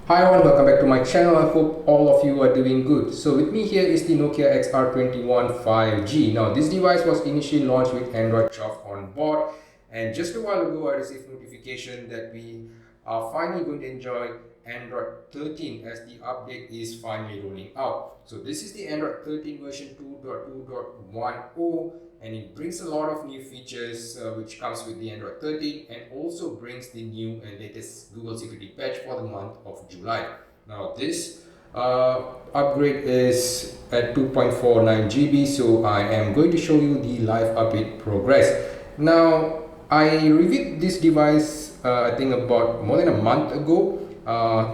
Hi everyone, welcome back to my channel. I hope all of you are doing good. So with me here is the Nokia XR21 5G. Now this device was initially launched with Android 12 on board, and just a while ago I received notification that we are finally going to enjoy Android 13 as the update is finally rolling out. So this is the Android 13 version 2.2.10, and it brings a lot of new features which comes with the Android 13, and also brings the new and latest Google security patch for the month of July. Now this upgrade is at 2.49 GB, so I am going to show you the live update progress. Now I reviewed this device I think about more than a month ago,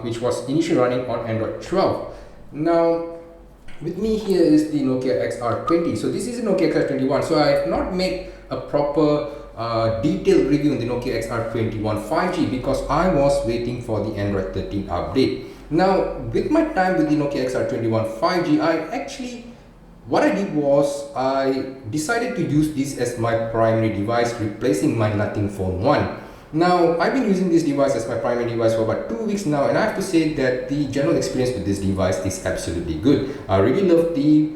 which was initially running on Android 12. Now with me here is the Nokia XR20. So this is a Nokia XR21. So I have not made a proper detailed review on the Nokia XR21 5G because I was waiting for the Android 13 update. Now with my time with the Nokia XR21 5G, what I did was I decided to use this as my primary device, replacing my Nothing Phone 1. Now, I've been using this device as my primary device for about 2 weeks now, and I have to say that the general experience with this device is absolutely good. I really love the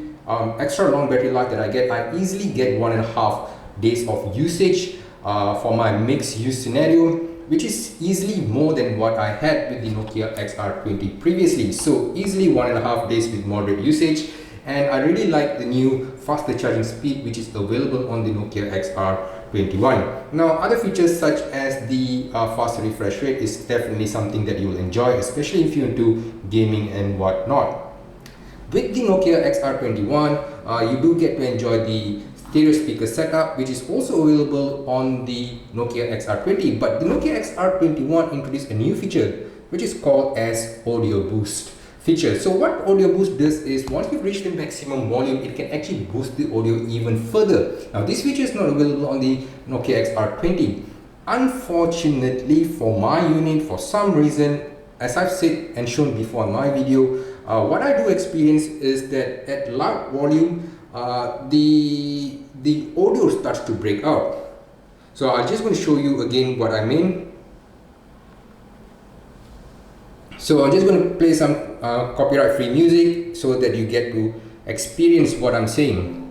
extra long battery life that I get. I easily get 1.5 days of usage for my mixed use scenario, which is easily more than what I had with the Nokia XR20 previously. So easily 1.5 days with moderate usage. And I really like the new faster charging speed which is available on the Nokia XR21. Now other features such as the faster refresh rate is definitely something that you will enjoy, especially if you're into gaming and whatnot. With the Nokia XR21, you do get to enjoy the stereo speaker setup, which is also available on the Nokia XR20. But the Nokia XR21 introduced a new feature which is called as Audio Boost feature. So what Audio Boost does is once you've reached the maximum volume, it can actually boost the audio even further. Now this feature is not available on the Nokia XR20. Unfortunately for my unit, for some reason, as I've said and shown before in my video, what I do experience is that at loud volume, the audio starts to break out. So I'm just going to show you again what I mean. So I'm just going to play some copyright free music so that you get to experience what I'm saying.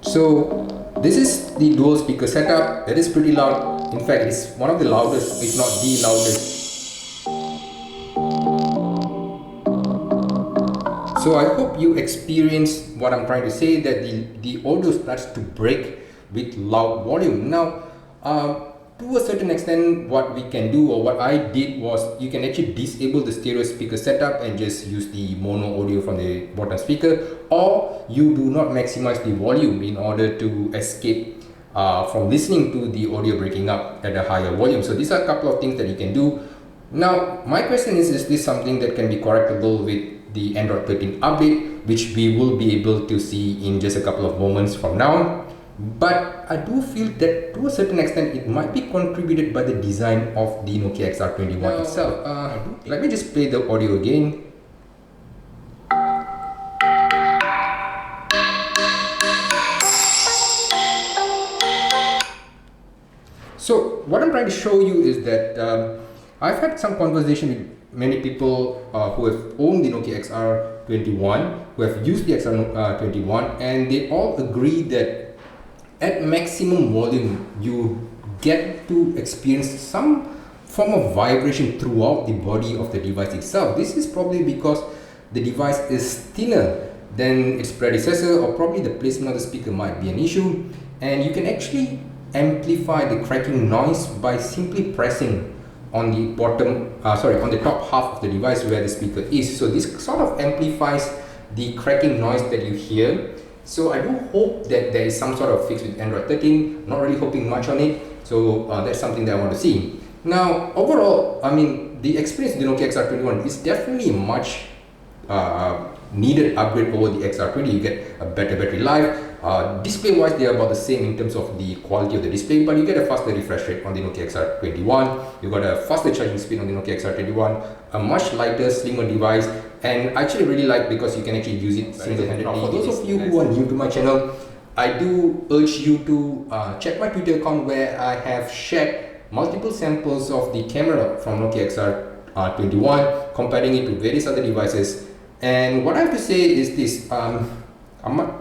So this is the dual speaker setup. It is pretty loud. In fact, it's one of the loudest, if not the loudest. So I hope you experience what I'm trying to say, that the audio starts to break with loud volume. Now, to a certain extent, what we can do, or what I did, was you can actually disable the stereo speaker setup and just use the mono audio from the bottom speaker, or you do not maximize the volume in order to escape from listening to the audio breaking up at a higher volume. So these are a couple of things that you can do. Now my question is this something that can be correctable with the Android 13 update, which we will be able to see in just a couple of moments from now? But I do feel that to a certain extent it might be contributed by the design of the Nokia XR21 itself. Let me just play the audio again. So what I'm trying to show you is that I've had some conversation with many people who have owned the Nokia XR21, who have used the XR21, and they all agree that at maximum volume you get to experience some form of vibration throughout the body of the device itself. This is probably because the device is thinner than its predecessor, or probably the placement of the speaker might be an issue, and you can actually amplify the cracking noise by simply pressing on the on the top half of the device where the speaker is. So this sort of amplifies the cracking noise that you hear. So I do hope that there is some sort of fix with Android 13. Not really hoping much on it. So that's something that I want to see. Now overall, I mean, the experience with the Nokia XR21 is definitely a much needed upgrade over the XR20. You get a better battery life. Display wise, they are about the same in terms of the quality of the display, but you get a faster refresh rate on the Nokia XR21. You got a faster charging speed on the Nokia XR21, a much lighter, slimmer device, and I actually really like because you can actually use it single-handedly. For those of you who are new to my channel, I do urge you to check my Twitter account where I have shared multiple samples of the camera from Nokia XR21, comparing it to various other devices. And what I have to say is this, I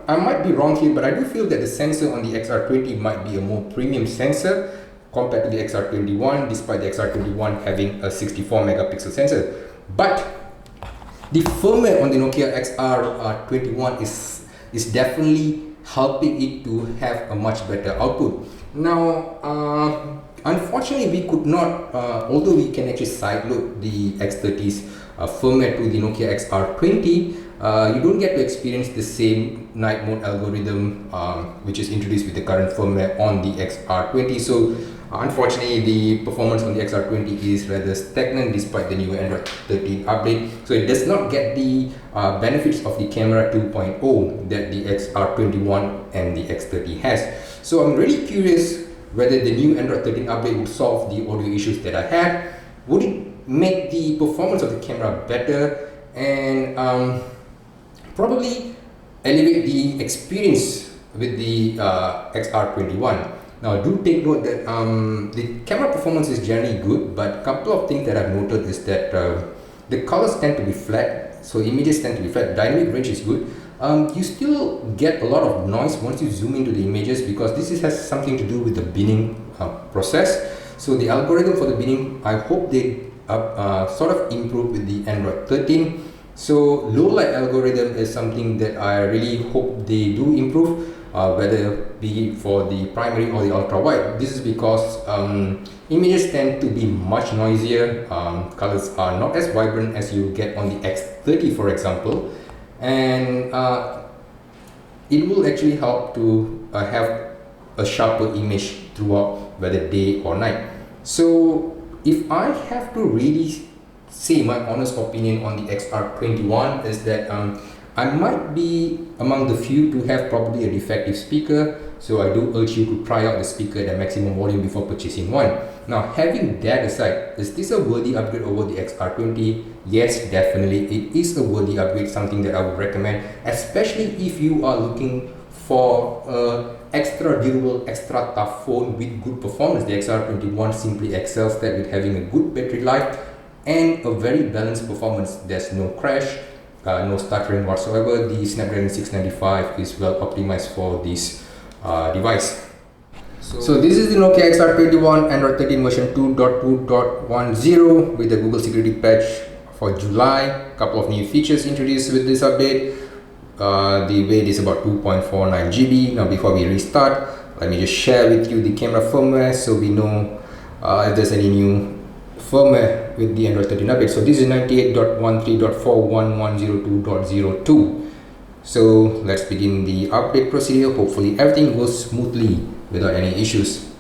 might be wrong here, but I do feel that the sensor on the XR20 might be a more premium sensor compared to the XR21, despite the XR21 having a 64 megapixel sensor. But the firmware on the Nokia XR21 is definitely helping it to have a much better output. Now, unfortunately, we could not, although we can actually sideload the X30's firmware to the Nokia XR20, you don't get to experience the same night mode algorithm which is introduced with the current firmware on the XR20. So unfortunately, the performance on the XR20 is rather stagnant despite the new Android 13 update. So it does not get the benefits of the camera 2.0 that the XR21 and the X30 has. So I'm really curious whether the new Android 13 update would solve the audio issues that I had. Would it make the performance of the camera better and probably elevate the experience with the XR21? Now, do take note that the camera performance is generally good, but a couple of things that I've noted is that the colors tend to be flat, so images tend to be flat. Dynamic range is good. You still get a lot of noise once you zoom into the images because this has something to do with the binning process. So the algorithm for the binning, I hope they sort of improve with the Android 13. So low light algorithm is something that I really hope they do improve, whether be for the primary or the ultra wide. This is because images tend to be much noisier. Colors are not as vibrant as you get on the X30, for example, and it will actually help to have a sharper image throughout, whether day or night. So if I have to really say my honest opinion on the XR21 is that I might be among the few to have probably a defective speaker, so I do urge you to try out the speaker at the maximum volume before purchasing one. Now, having that aside, is this a worthy upgrade over the XR20? Yes, definitely it is a worthy upgrade, something that I would recommend, especially if you are looking for extra durable, extra tough phone with good performance. The XR21 simply excels that with having a good battery life and a very balanced performance. There's no crash, no stuttering whatsoever. The Snapdragon 695 is well optimized for this device. So this is the Nokia XR21 Android 13 version 2.2.10 with the Google security patch for July. A couple of new features introduced with this update. The weight is about 2.49 GB. Now before we restart, let me just share with you the camera firmware so we know if there's any new firmware with the Android 13 update. So this is 98.13.41102.02. So let's begin the update procedure. Hopefully everything goes smoothly without any issues.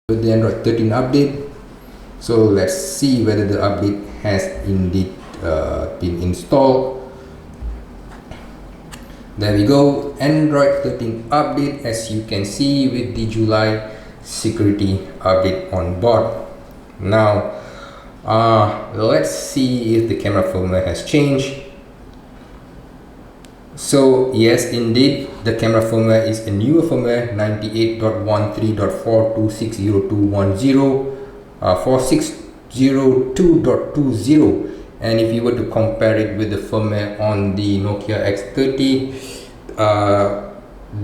With the Android 13 update, so let's see whether the update has indeed been installed. There we go, Android 13 update, as you can see with the July security update on board. Now let's see if the camera firmware has changed. So yes, indeed, the camera firmware is a newer firmware, 98.13.4260210, 460.20, and if you were to compare it with the firmware on the Nokia X30,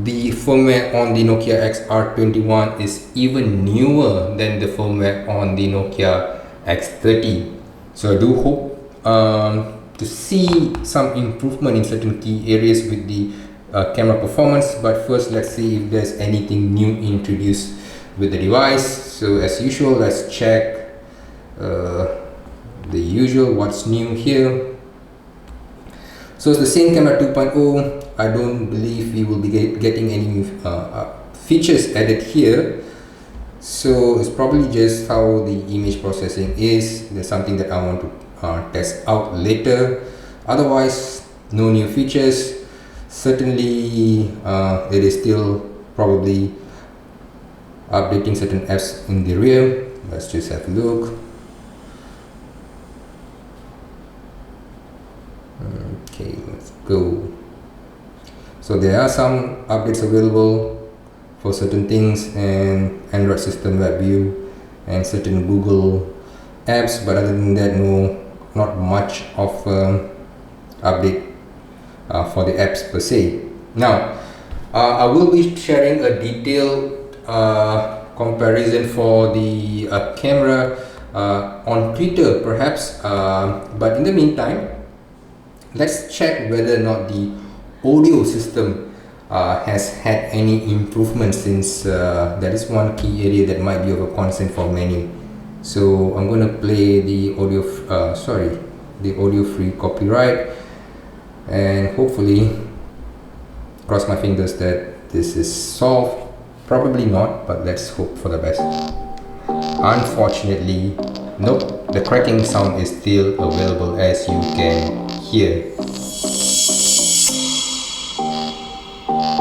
the firmware on the Nokia XR21 is even newer than the firmware on the Nokia X30. So I do hope to see some improvement in certain key areas with the camera performance, but first let's see if there's anything new introduced with the device. So as usual, let's check the usual what's new here. So it's the same camera 2.0. I don't believe we will be getting any features added here, so it's probably just how the image processing is. There's something that I want to test out later. Otherwise, no new features. Certainly it is still probably updating certain apps in the rear. Let's just have a look. Okay, let's go. So there are some updates available for certain things, and Android system web view and certain Google apps, but other than that, no, not much of update for the apps per se. Now I will be sharing a detailed comparison for the camera on Twitter perhaps, but in the meantime, let's check whether or not the audio system has had any improvement, since that is one key area that might be of a concern for many. So I'm going to play the audio the audio free copyright, and hopefully cross my fingers that this is solved. Probably not, but let's hope for the best. Unfortunately, nope, the cracking sound is still available, as you can hear.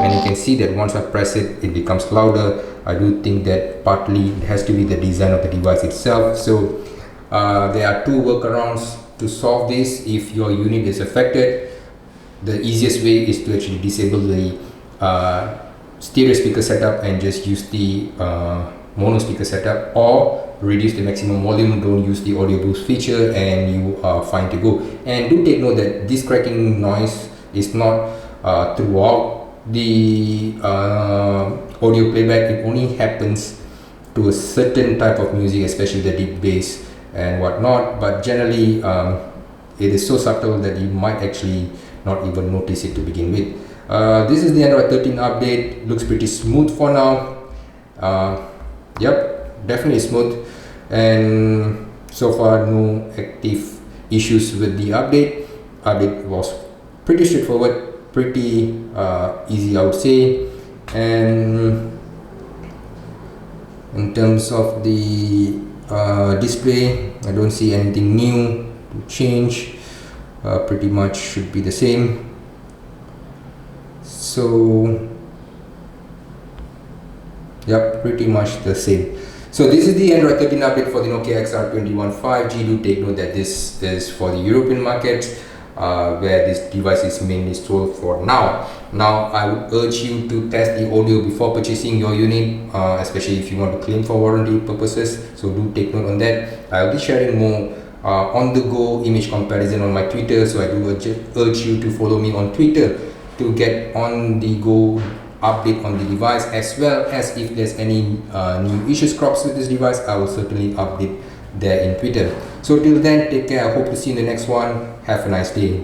And you can see that once I press it, it becomes louder. I do think that partly it has to be the design of the device itself. So there are two workarounds to solve this. If your unit is affected, the easiest way is to actually disable the stereo speaker setup and just use the mono speaker setup, or reduce the maximum volume, don't use the audio boost feature, and you are fine to go. And do take note that this cracking noise is not throughout the audio playback. It only happens to a certain type of music, especially the deep bass and whatnot, but generally it is so subtle that you might actually not even notice it to begin with. This is the Android 13 update. Looks pretty smooth for now. Yep, definitely smooth, and so far no active issues with the update. Update was pretty straightforward, pretty easy, I would say. And in terms of the display, I don't see anything new to change. Pretty much should be the same. So yep, pretty much the same. So this is the Android 13 update for the Nokia XR21 5G. Do take note that this is for the European market, where this device is mainly sold for now. Now I would urge you to test the audio before purchasing your unit, especially if you want to claim for warranty purposes. So do take note on that. I will be sharing more on the go image comparison on my Twitter, so I do urge you to follow me on Twitter to get on the go update on the device, as well as if there's any new issues crops with this device, I will certainly update there in Twitter. So till then, take care. I hope to see you in the next one. Have a nice day.